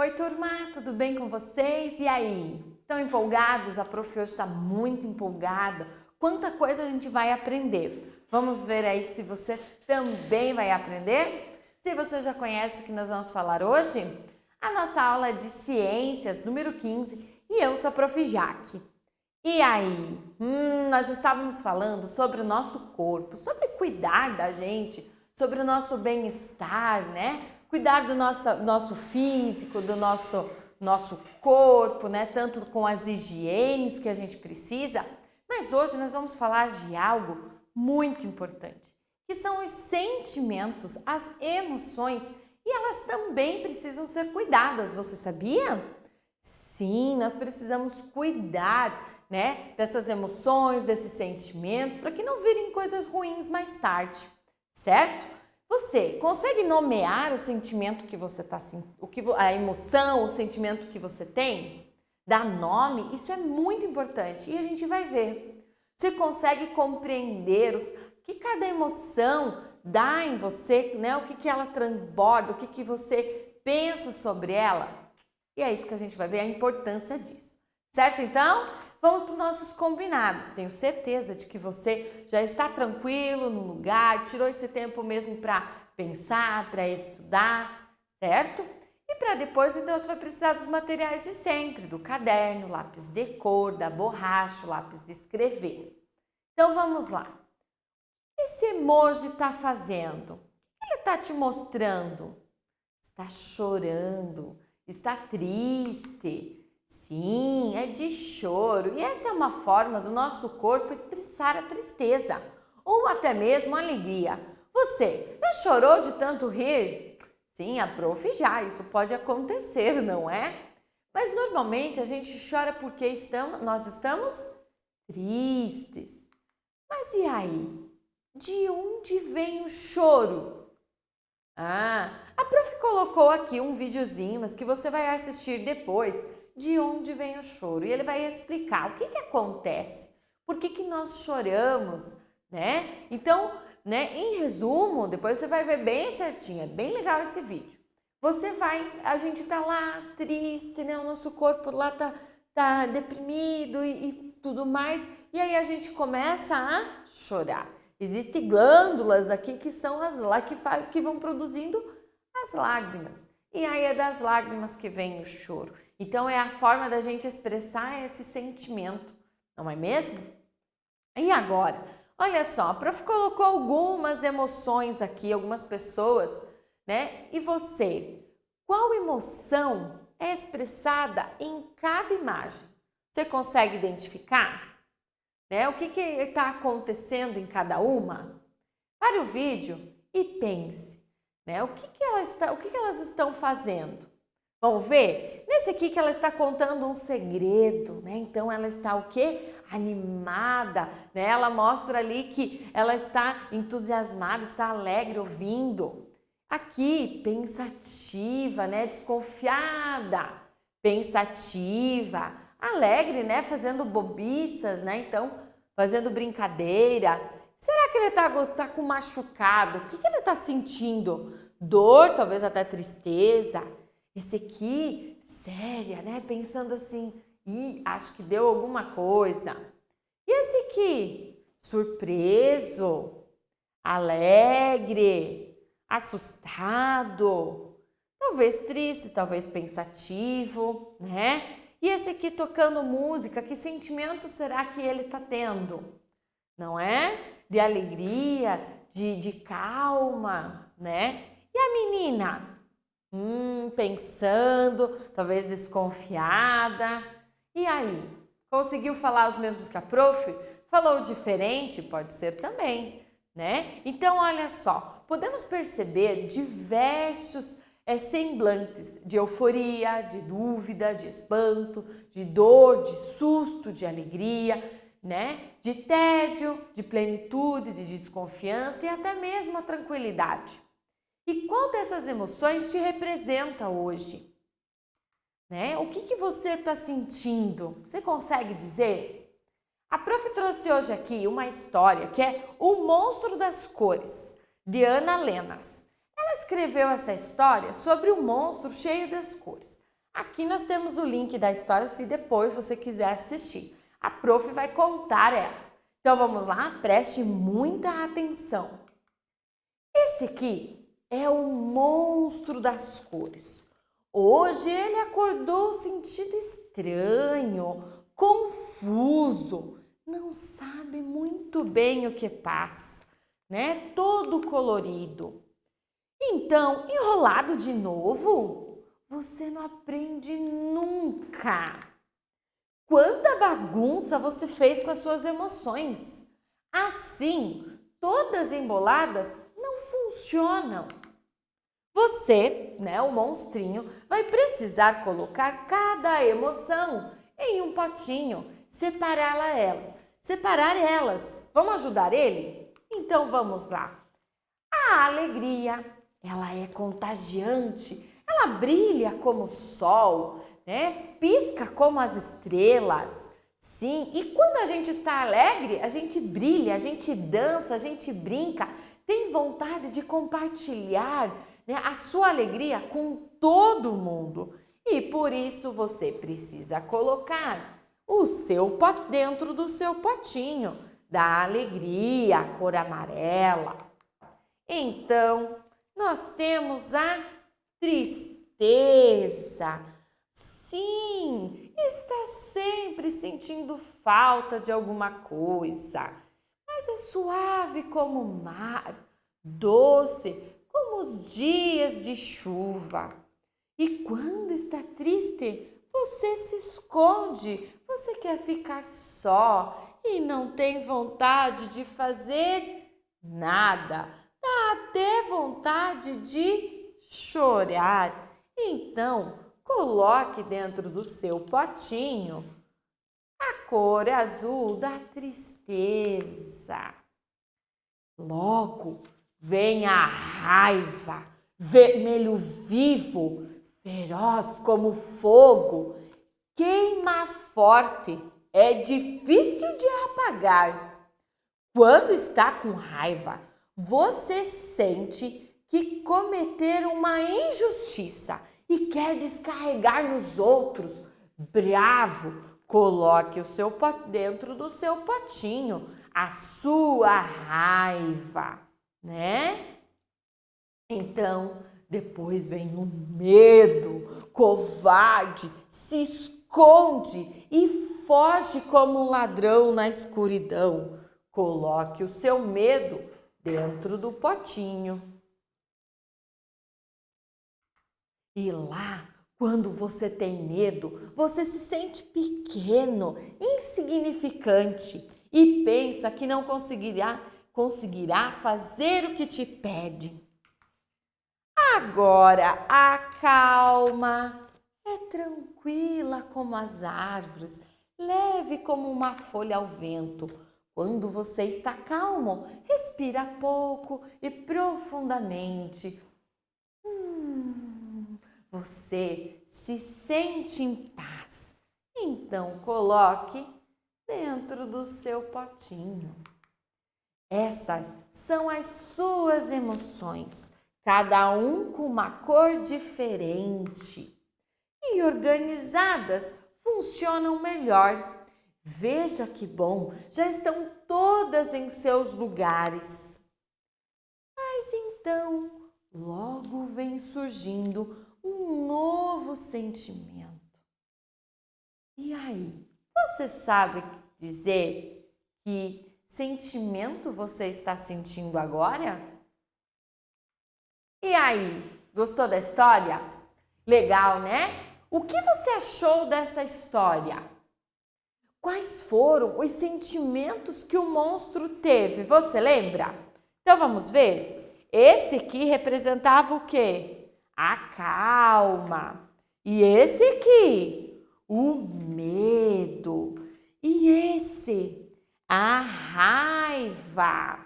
Oi, turma, tudo bem com vocês? E aí? Estão empolgados? A prof hoje está muito empolgada. Quanta coisa a gente vai aprender. Vamos ver aí se você também vai aprender? Se você já conhece o que nós vamos falar hoje, a nossa aula é de ciências, número 15, e eu sou a prof Jaque. E aí? Nós estávamos falando sobre o nosso corpo, sobre cuidar da gente, sobre o nosso bem-estar, né? Cuidar do nosso físico, do nosso corpo, né? Tanto com as higienes que a gente precisa. Mas hoje nós vamos falar de algo muito importante, que são os sentimentos, as emoções, e elas também precisam ser cuidadas, você sabia? Sim, nós precisamos cuidar, né, dessas emoções, desses sentimentos, para que não virem coisas ruins mais tarde, certo? Você consegue nomear o sentimento que você está sentindo, a emoção, o sentimento que você tem? Dar nome, isso é muito importante e a gente vai ver. Você consegue compreender o que cada emoção dá em você, né? O que ela transborda, o que você pensa sobre ela? E é isso que a gente vai ver, a importância disso. Certo, então? Vamos para os nossos combinados. Tenho certeza de que você já está tranquilo no lugar, tirou esse tempo mesmo para pensar, para estudar, certo? E para depois, então, você vai precisar dos materiais de sempre, do caderno, lápis de cor, da borracha, lápis de escrever. Então, vamos lá. O que esse emoji está fazendo? O que ele está te mostrando? Está chorando, está triste. Sim, é de choro. E essa é uma forma do nosso corpo expressar a tristeza ou até mesmo a alegria. Você já chorou de tanto rir? Sim, a prof já, isso pode acontecer, não é? Mas normalmente a gente chora porque nós estamos tristes. Mas e aí? De onde vem o choro? A prof colocou aqui um videozinho, mas que você vai assistir depois, de onde vem o choro. E ele vai explicar o que acontece, por que nós choramos, né? Então, né, em resumo, depois você vai ver bem certinho, é bem legal esse vídeo. A gente tá lá triste, né? O nosso corpo lá tá deprimido e tudo mais, e aí a gente começa a chorar. Existem glândulas aqui que são que vão produzindo as lágrimas. E aí é das lágrimas que vem o choro. Então é a forma da gente expressar esse sentimento, não é mesmo? E agora, olha só, a prof colocou algumas emoções aqui, algumas pessoas, né? E você, qual emoção é expressada em cada imagem? Você consegue identificar? Né? O que está acontecendo em cada uma? Pare o vídeo e pense, né? O que elas estão fazendo? Vamos ver? Nesse aqui que ela está contando um segredo, né? Então ela está o quê? Animada, né? Ela mostra ali que ela está entusiasmada, está alegre ouvindo. Aqui, pensativa, né? Desconfiada, pensativa, alegre, né? Fazendo bobiças, né? Então, fazendo brincadeira. Será que ele tá com machucado? O que ele está sentindo? Dor, talvez até tristeza. Esse aqui, séria, né? Pensando assim, acho que deu alguma coisa. E esse aqui, surpreso, alegre, assustado, talvez triste, talvez pensativo, né? E esse aqui tocando música, que sentimento será que ele está tendo? Não é? De alegria, de calma, né? E a menina? Pensando, talvez desconfiada. E aí? Conseguiu falar os mesmos que a prof? Falou diferente? Pode ser também, né? Então, olha só, podemos perceber diversos semblantes de euforia, de dúvida, de espanto, de dor, de susto, de alegria, né? De tédio, de plenitude, de desconfiança e até mesmo a tranquilidade. E qual dessas emoções te representa hoje? Né? O que você está sentindo? Você consegue dizer? A prof trouxe hoje aqui uma história que é O Monstro das Cores, de Ana Lenas. Ela escreveu essa história sobre um monstro cheio das cores. Aqui nós temos o link da história se depois você quiser assistir. A prof vai contar ela. Então vamos lá, preste muita atenção. Esse aqui é o monstro das cores. Hoje ele acordou sentindo estranho, confuso, não sabe muito bem o que passa, né? Todo colorido. Então, enrolado de novo? Você não aprende nunca. Quanta bagunça você fez com as suas emoções. Assim, todas emboladas não funcionam. Você, né, o monstrinho, vai precisar colocar cada emoção em um potinho, separar elas. Vamos ajudar ele? Então vamos lá. A alegria, ela é contagiante, ela brilha como o sol, né? Pisca como as estrelas. Sim, e quando a gente está alegre, a gente brilha, a gente dança, a gente brinca, tem vontade de compartilhar, né, a sua alegria com todo mundo. E por isso você precisa colocar o seu pote dentro do seu potinho da alegria, a cor amarela. Então, nós temos a tristeza. Sim, está sempre sentindo falta de alguma coisa, mas é suave como o mar, doce como os dias de chuva. E quando está triste, você se esconde, você quer ficar só e não tem vontade de fazer nada. Dá até vontade de chorar. Então, coloque dentro do seu potinho a cor azul da tristeza. Logo vem a raiva, vermelho vivo, feroz como fogo, queima forte, é difícil de apagar. Quando está com raiva, você sente que cometeram uma injustiça e quer descarregar nos outros. Bravo, coloque o seu pote dentro do seu potinho, a sua raiva, né? Então, depois vem o medo, covarde, se esconde e foge como um ladrão na escuridão. Coloque o seu medo dentro do potinho. E lá, quando você tem medo, você se sente pequeno, insignificante e pensa que não conseguirá fazer o que te pede. Agora, a calma é tranquila como as árvores, leve como uma folha ao vento. Quando você está calmo, respira pouco e profundamente. Você se sente em paz. Então, coloque dentro do seu potinho. Essas são as suas emoções, cada um com uma cor diferente. E organizadas funcionam melhor. Veja que bom, já estão todas em seus lugares. Mas então, logo vem surgindo um novo sentimento. E aí, você sabe dizer que sentimento você está sentindo agora? E aí, gostou da história? Legal, né? O que você achou dessa história? Quais foram os sentimentos que o monstro teve? Você lembra? Então vamos ver? Esse aqui representava o quê? A calma. E esse aqui? O medo. E esse? A raiva.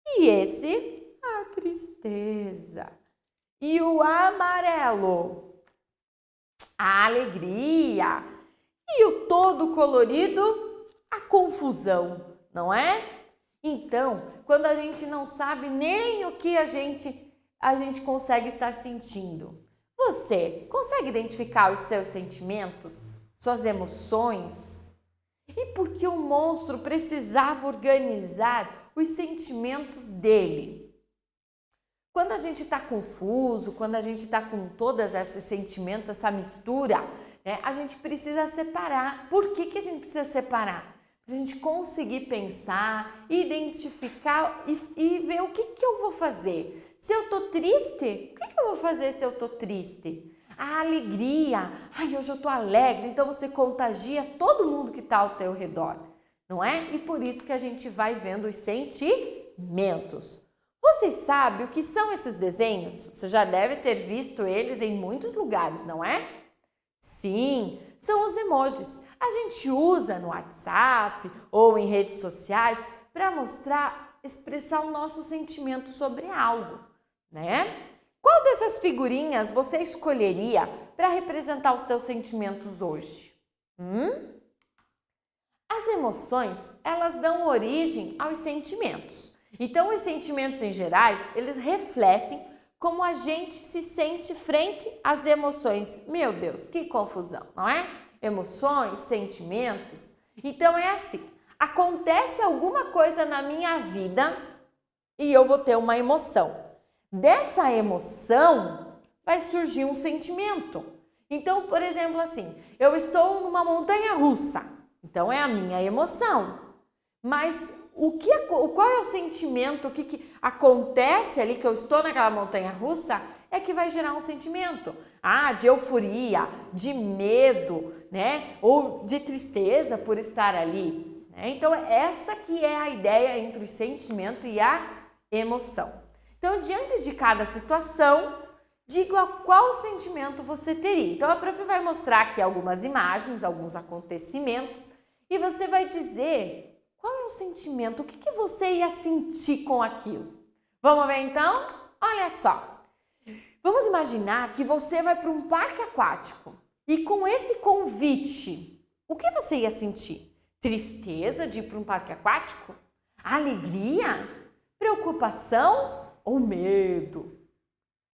E esse? A tristeza. E o amarelo? A alegria. E o todo colorido? A confusão, não é? Então, quando a gente não sabe nem o que a gente consegue estar sentindo, Você consegue identificar os seus sentimentos, suas emoções? E por que o monstro precisava organizar os sentimentos dele? Quando a gente está confuso, quando a gente está com todos esses sentimentos, essa mistura, né, a gente precisa separar. Por que a gente precisa separar? Para a gente conseguir pensar, identificar e ver o que eu vou fazer. Se eu tô triste, o que eu vou fazer se eu tô triste? A alegria. Ai, hoje eu tô alegre. Então você contagia todo mundo que está ao teu redor, não é? E por isso que a gente vai vendo os sentimentos. Vocês sabem o que são esses desenhos? Você já deve ter visto eles em muitos lugares, não é? Sim, são os emojis. A gente usa no WhatsApp ou em redes sociais para mostrar, expressar o nosso sentimento sobre algo, né? Qual dessas figurinhas você escolheria para representar os seus sentimentos hoje? As emoções, elas dão origem aos sentimentos. Então, os sentimentos em gerais, eles refletem como a gente se sente frente às emoções. Meu Deus, que confusão, não é? Emoções, sentimentos. Então, é assim, acontece alguma coisa na minha vida e eu vou ter uma emoção. Dessa emoção vai surgir um sentimento. Então, por exemplo, assim, eu estou numa montanha russa, então é a minha emoção. Mas qual é o sentimento, o que acontece ali que eu estou naquela montanha russa é que vai gerar um sentimento. De euforia, de medo, né? Ou de tristeza por estar ali. Né? Então, essa que é a ideia entre o sentimento e a emoção. Então, diante de cada situação, diga qual sentimento você teria. Então, a prof vai mostrar aqui algumas imagens, alguns acontecimentos, e você vai dizer qual é o sentimento, o que você ia sentir com aquilo. Vamos ver então? Olha só. Vamos imaginar que você vai para um parque aquático e com esse convite, o que você ia sentir? Tristeza de ir para um parque aquático? Alegria? Preocupação ou medo?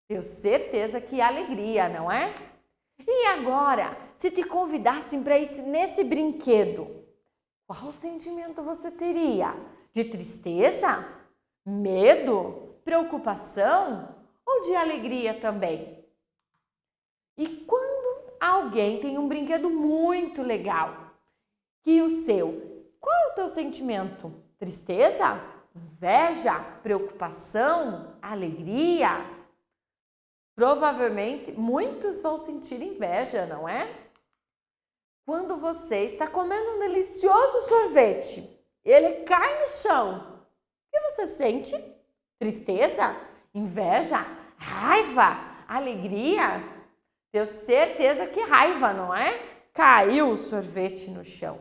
Tenho certeza que alegria, não é? E agora, se te convidassem para ir nesse brinquedo, qual sentimento você teria? De tristeza? Medo? Preocupação? Ou de alegria também? E quando alguém tem um brinquedo muito legal, que o seu, qual é o teu sentimento? Tristeza? Inveja? Preocupação? Alegria? Provavelmente muitos vão sentir inveja, não é? Quando você está comendo um delicioso sorvete, ele cai no chão, o que você sente? Tristeza? Inveja? Raiva? Alegria? Tenho certeza que raiva, não é? Caiu o sorvete no chão.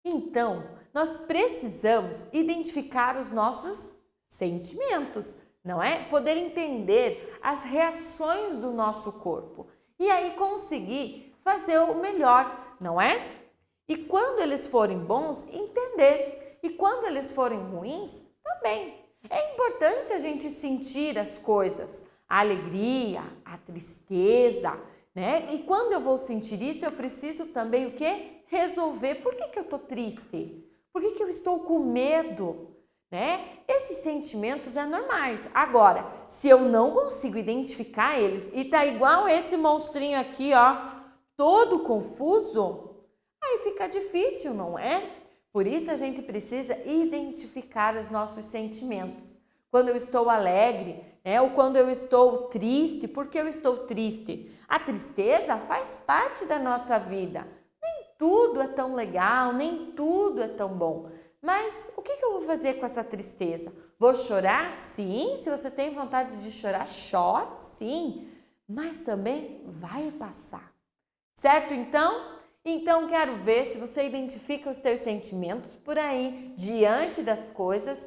Então, nós precisamos identificar os nossos sentimentos, não é? Poder entender as reações do nosso corpo e aí conseguir fazer o melhor, não é? E quando eles forem bons, entender. E quando eles forem ruins, também. É importante a gente sentir as coisas, a alegria, a tristeza, né? E quando eu vou sentir isso, eu preciso também o quê? Resolver. Por que eu tô triste? Por que eu estou com medo? Né? Esses sentimentos é normais. Agora, se eu não consigo identificar eles e tá igual esse monstrinho aqui, ó, todo confuso, aí fica difícil, não é? Por isso a gente precisa identificar os nossos sentimentos. Quando eu estou alegre, né? Ou quando eu estou triste, por que eu estou triste? A tristeza faz parte da nossa vida. Nem tudo é tão legal, nem tudo é tão bom. Mas o que eu vou fazer com essa tristeza? Vou chorar? Sim. Se você tem vontade de chorar, chore, sim. Mas também vai passar. Certo, então? Então, quero ver se você identifica os teus sentimentos por aí, diante das coisas.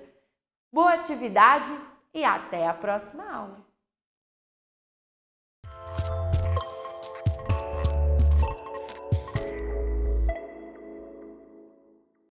Boa atividade e até a próxima aula!